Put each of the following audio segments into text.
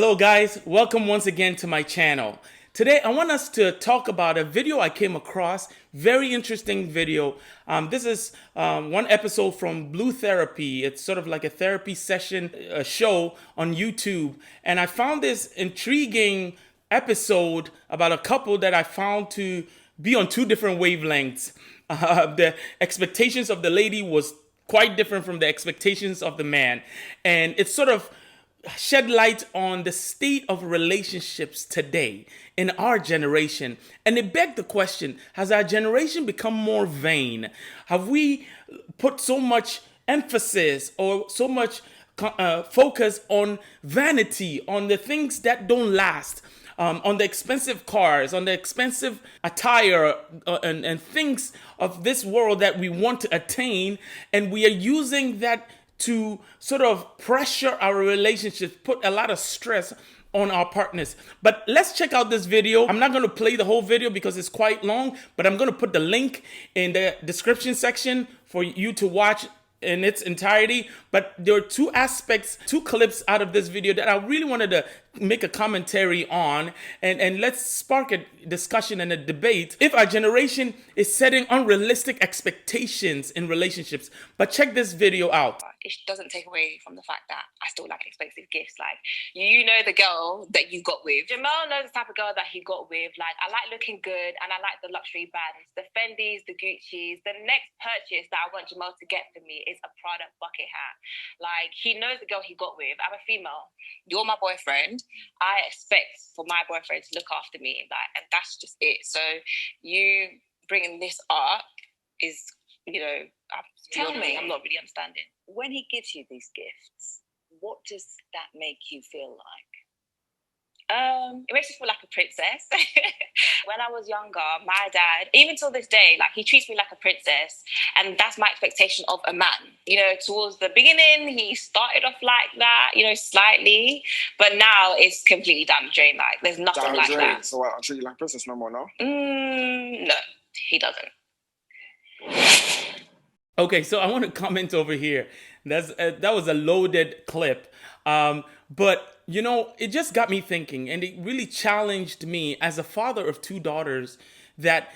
Hello guys, welcome once again to my channel. Today I want us to talk about a video I came across, very interesting video. This is one episode from Blue Therapy. It's sort of like a therapy session show on YouTube. And I found this intriguing episode about a couple that I found to be on two different wavelengths. The expectations of the lady was quite different from the expectations of the man. And it's sort of shed light on the state of relationships today in our generation. And it begged the question, has our generation become more vain? Have we put so much emphasis or so much focus on vanity, on the things that don't last, on the expensive cars, on the expensive attire, and things of this world that we want to attain, and we are using that to sort of pressure our relationships, put a lot of stress on our partners. But let's check out this video. I'm not going to play the whole video because it's quite long, but I'm going to put the link in the description section for you to watch in its entirety. But there are two aspects, two clips out of this video that I really wanted to make a commentary on, and let's spark a discussion and a debate if our generation is setting unrealistic expectations in relationships. But check this video out. It doesn't take away from the fact that I still like expensive gifts. Like, you know the girl that you got with. Jamal knows the type of girl that he got with. Like, I like looking good and I like the luxury brands, the Fendis, the Gucci's. The next purchase that I want Jamal to get for me is a Prada bucket hat. Like, he knows the girl he got with. I'm a female. You're my boyfriend. I expect for my boyfriend to look after me. Like, and that's just it. So you bringing this up is, tell me, I'm not really understanding. When he gives you these gifts, what does that make you feel like? It makes me feel like a princess. When I was younger, my dad, even till this day, like, he treats me like a princess, and that's my expectation of a man. Towards the beginning, he started off like that, slightly, but now it's completely down the drain. Like, there's nothing like that. So I treat you like a princess no more, no? No, he doesn't. Okay, so I want to comment over here. That was a loaded clip. But, it just got me thinking, and it really challenged me as a father of two daughters that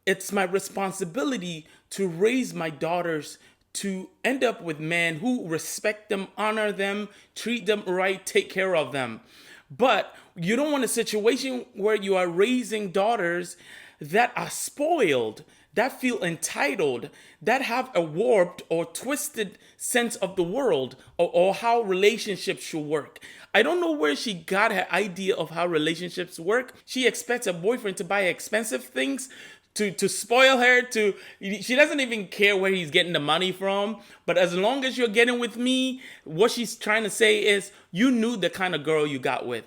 it's my responsibility to raise my daughters to end up with men who respect them, honor them, treat them right, take care of them. But you don't want a situation where you are raising daughters that are spoiled, that feel entitled, that have a warped or twisted sense of the world or how relationships should work. I don't know where she got her idea of how relationships work. She expects a boyfriend to buy expensive things, to spoil her, she doesn't even care where he's getting the money from. But as long as you're getting with me, what she's trying to say is, you knew the kind of girl you got with.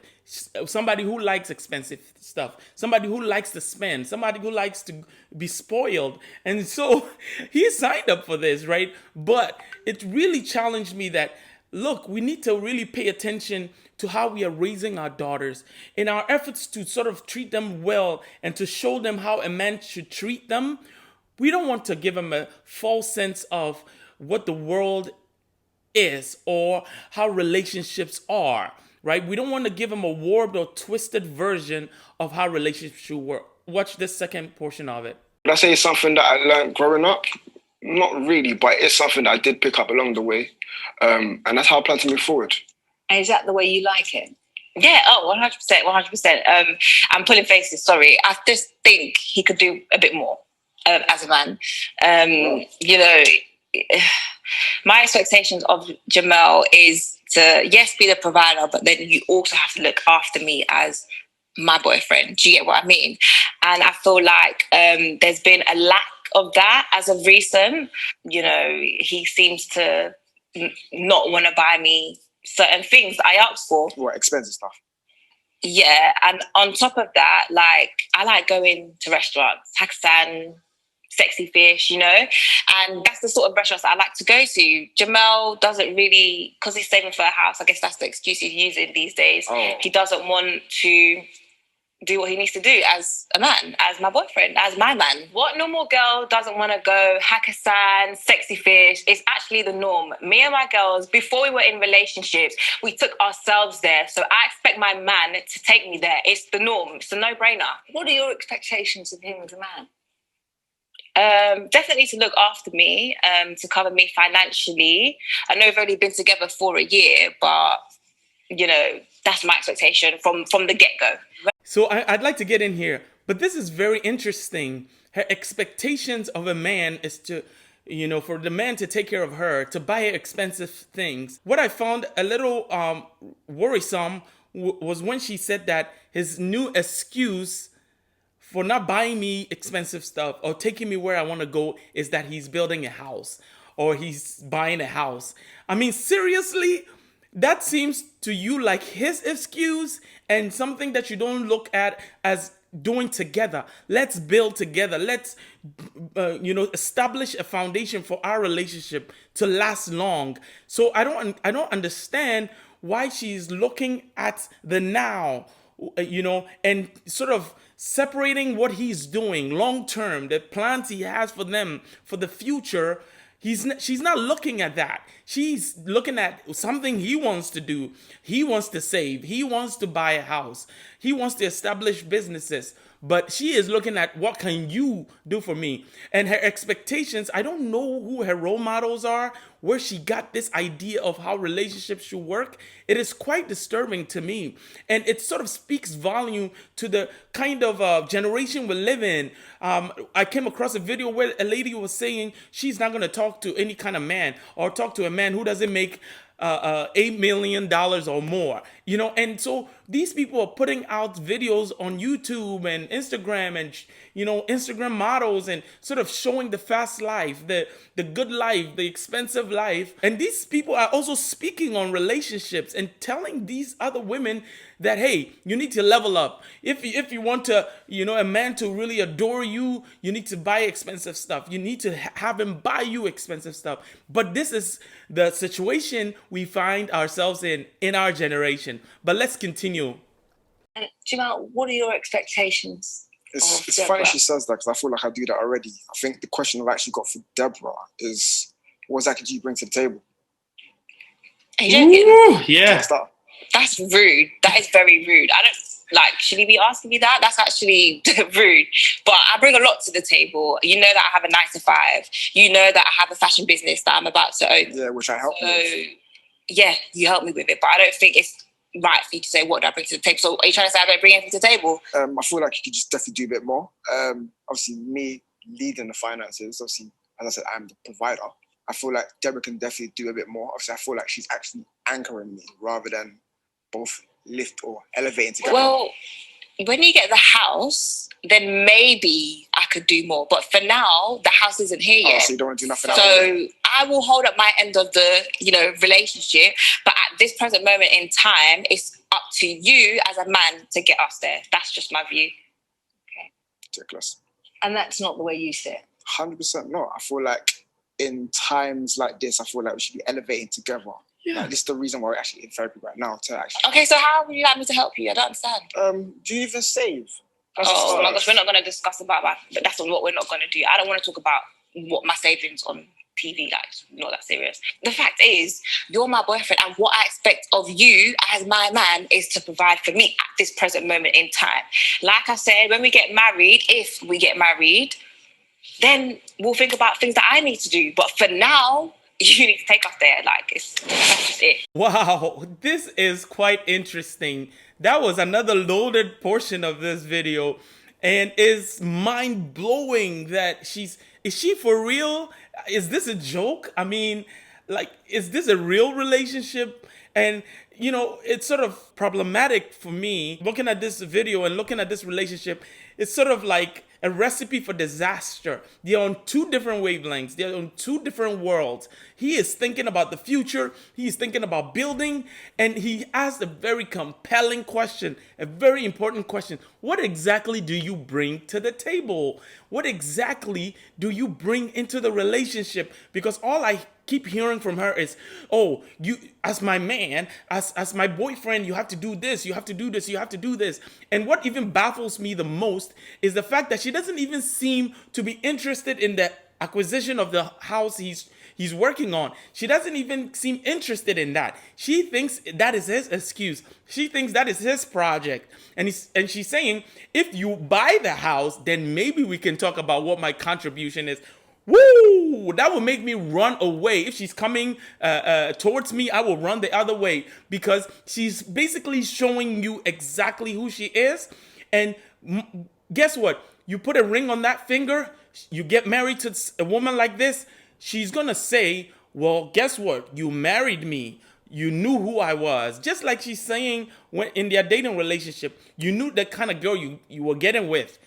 Somebody who likes expensive stuff, somebody who likes to spend, somebody who likes to be spoiled. And so he signed up for this, right? But it really challenged me that, look, we need to really pay attention to how we are raising our daughters in our efforts to sort of treat them well and to show them how a man should treat them. We don't want to give them a false sense of what the world is or how relationships are, right? We don't want to give them a warped or twisted version of how relationships should work. Watch this second portion of it. Would I say it's something that I learned growing up? Not really, but it's something that I did pick up along the way. And that's how I plan to move forward. And is that the way you like it? Yeah, 100%. I'm pulling faces, sorry. I just think he could do a bit more as a man. My expectations of Jamel is to, yes, be the provider, but then you also have to look after me as my boyfriend. Do you get what I mean? And I feel like there's been a lack of that as of recent. He seems to not want to buy me certain things that I asked for. What, expensive stuff? Yeah, and on top of that, like, I like going to restaurants, Pakistan, sexy fish, and that's the sort of restaurants that I like to go to. Jamel doesn't really, because he's saving for a house, I guess that's the excuse he's using these days. He doesn't want to do what he needs to do as a man, as my boyfriend, as my man. What normal girl doesn't want to go Hakkasan, sexy fish? It's actually the norm. Me and my girls, before we were in relationships, we took ourselves there. So I expect my man to take me there. It's the norm. It's a no-brainer. What are your expectations of him as a man? Definitely to look after me, to cover me financially. I know we've only been together for a year, but you know, that's my expectation from the get-go. So I'd like to get in here, but this is very interesting. Her expectations of a man is to, for the man to take care of her, to buy her expensive things. What I found a little worrisome was when she said that his new excuse for not buying me expensive stuff or taking me where I want to go is that he's building a house or he's buying a house. I mean, seriously? That seems to you like his excuse and something that you don't look at as doing together. Let's build together. Let's, establish a foundation for our relationship to last long. So I don't understand why she's looking at the now, and sort of separating what he's doing long term, the plans he has for them for the future. She's not looking at that. She's looking at something he wants to do. He wants to save. He wants to buy a house. He wants to establish businesses. But she is looking at what can you do for me? And her expectations, I don't know who her role models are, where she got this idea of how relationships should work. It is quite disturbing to me. And it sort of speaks volume to the kind of generation we live in. I came across a video where a lady was saying she's not going to talk to any kind of man or talk to a man who doesn't make $8 million or more, and so these people are putting out videos on YouTube and Instagram and, Instagram models and sort of showing the fast life, the good life, the expensive life. And these people are also speaking on relationships and telling these other women that, hey, you need to level up. If you want to, a man to really adore you, you need to buy expensive stuff. You need to have him buy you expensive stuff. But this is the situation we find ourselves in our generation. But let's continue. And Jamal, what are your expectations? It's funny she says that because I feel like I do that already. I think the question I've actually got for Deborah is, what exactly do you bring to the table? Are you joking? Yeah. That's rude. That is very rude. I don't should he be asking me that? That's actually rude. But I bring a lot to the table. You know that I have a 9-to-5. You know that I have a fashion business that I'm about to own. Yeah, which I help you with. Yeah, you help me with it. But I don't think it's right for you to say, what do I bring to the table? So are you trying to say I don't bring anything to the table? I feel like you could just definitely do a bit more. Obviously, me leading the finances, obviously, as I said, I'm the provider. I feel like Deborah can definitely do a bit more. Obviously, I feel like she's actually anchoring me rather than both lift or elevating together. Well, when you get the house, then maybe I could do more. But for now, the house isn't here yet. So you don't want to do nothing else. So I will hold up my end of the, relationship. But at this present moment in time, it's up to you as a man to get us there. That's just my view. Okay. Ridiculous. And that's not the way you see it? 100% not. I feel like in times like this, I feel like we should be elevating together. Yeah. Like, this is the reason why we're actually in therapy right now. Okay, so how would you like me to help you? I don't understand. Do you even save? My gosh, we're not going to discuss about that. But that's what we're not going to do. I don't want to talk about what my savings on TV, not that serious. The fact is, you're my boyfriend, and what I expect of you as my man is to provide for me at this present moment in time. Like I said, when we get married, if we get married, then we'll think about things that I need to do. But for now, you need to take us there. That's just it. Wow, this is quite interesting. That was another loaded portion of this video, and it's mind-blowing that is she for real? Is this a joke? I mean, is this a real relationship? And, it's sort of problematic for me looking at this video and looking at this relationship. It's sort of like a recipe for disaster. They're on two different wavelengths. They're on two different worlds. He is thinking about the future. He's thinking about building. And he asked a very compelling question, a very important question. What exactly do you bring to the table? What exactly do you bring into the relationship? Because all I keep hearing from her is, oh, you as my man, as my boyfriend, you have to do this, you have to do this, you have to do this. And what even baffles me the most is the fact that she doesn't even seem to be interested in the acquisition of the house he's working on. She doesn't even seem interested in that. She thinks that is his excuse. She thinks that is his project. And she's saying, if you buy the house, then maybe we can talk about what my contribution is. Woo! That will make me run away. If she's coming towards me, I will run the other way, because she's basically showing you exactly who she is. And guess what? You put a ring on that finger, you get married to a woman like this, she's gonna say, well, guess what? You married me. You knew who I was. Just like she's saying when in their dating relationship, you knew the kind of girl you were getting with.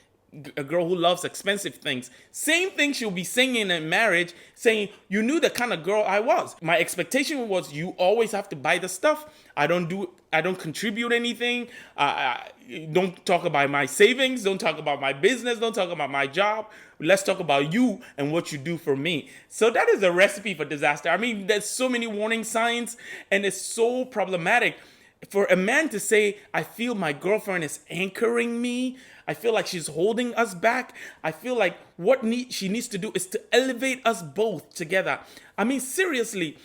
A girl who loves expensive things. Same thing she'll be saying in marriage, saying, you knew the kind of girl I was. My expectation was you always have to buy the stuff. I don't contribute anything. Don't talk about my savings. Don't talk about my business. Don't talk about my job. Let's talk about you and what you do for me. So that is a recipe for disaster. I mean, there's so many warning signs, and it's so problematic. For a man to say, I feel my girlfriend is anchoring me, I feel like she's holding us back, I feel like what she needs to do is to elevate us both together. I mean, seriously,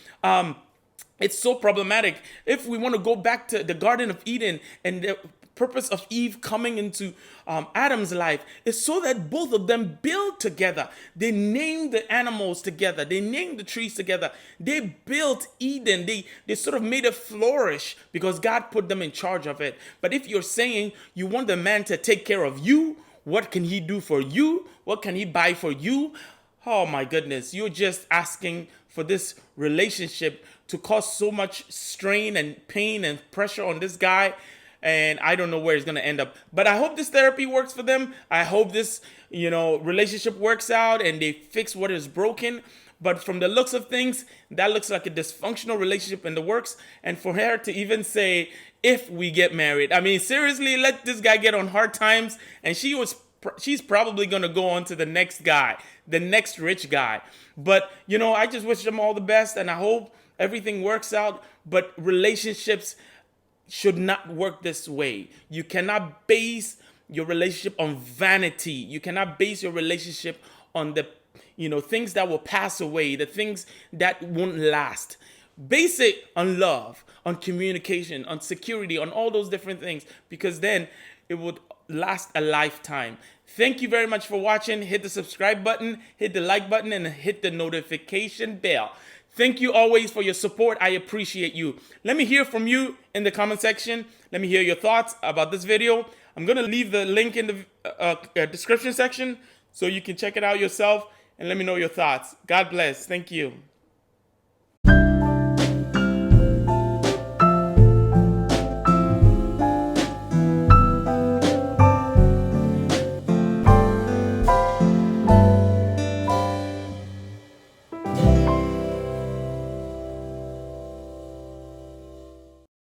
it's so problematic. If we want to go back to the Garden of Eden and the purpose of Eve coming into Adam's life is so that both of them build together. They named the animals together. They named the trees together. They built Eden. They sort of made it flourish because God put them in charge of it. But if you're saying you want the man to take care of you, what can he do for you? What can he buy for you? Oh my goodness, you're just asking for this relationship to cause so much strain and pain and pressure on this guy. And I don't know where it's going to end up. But I hope this therapy works for them. I hope this, relationship works out and they fix what is broken. But from the looks of things, that looks like a dysfunctional relationship in the works. And for her to even say, if we get married, I mean, seriously, let this guy get on hard times. And she's probably going to go on to the next guy, the next rich guy. But, I just wish them all the best. And I hope everything works out. But relationships should not work this way. You cannot base your relationship on vanity. You cannot base your relationship on the things that will pass away, the things that won't last. Base it on love, on communication, on security, on all those different things, because then it would last a lifetime. Thank you very much for watching. Hit the subscribe button, hit the like button, and hit the notification bell. Thank you always for your support. I appreciate you. Let me hear from you in the comment section. Let me hear your thoughts about this video. I'm going to leave the link in the description section so you can check it out yourself and let me know your thoughts. God bless. Thank you.